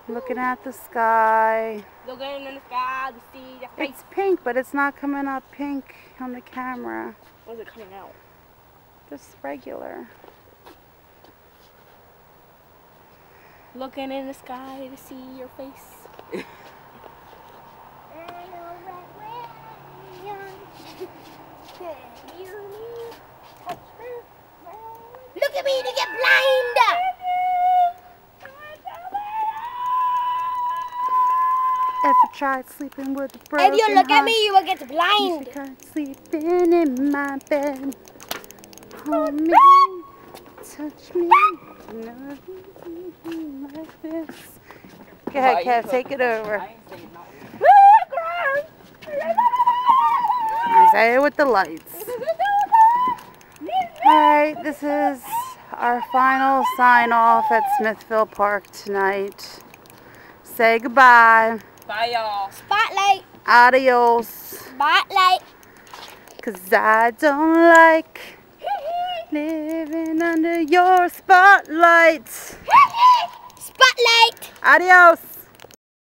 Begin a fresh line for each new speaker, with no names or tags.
Looking at the sky.
Looking in the sky to see the face.
It's pink, but it's not coming up pink on the camera.
What is it coming out?
Just regular.
Looking in the sky to see your face. Look at me to get blind!
Ever tried sleeping with a broken
If you look
heart?
at me, you will get blind.
You tried sleeping in my bed. Hold me, touch me, like this. Go ahead, Kev, take it over. Isaiah with the lights. Alright, this is our final sign off at Smithville Park tonight. Say goodbye.
Bye, y'all. Spotlight.
Adios.
Spotlight.
'Cause I don't like living under your spotlight.
Spotlight.
Adios.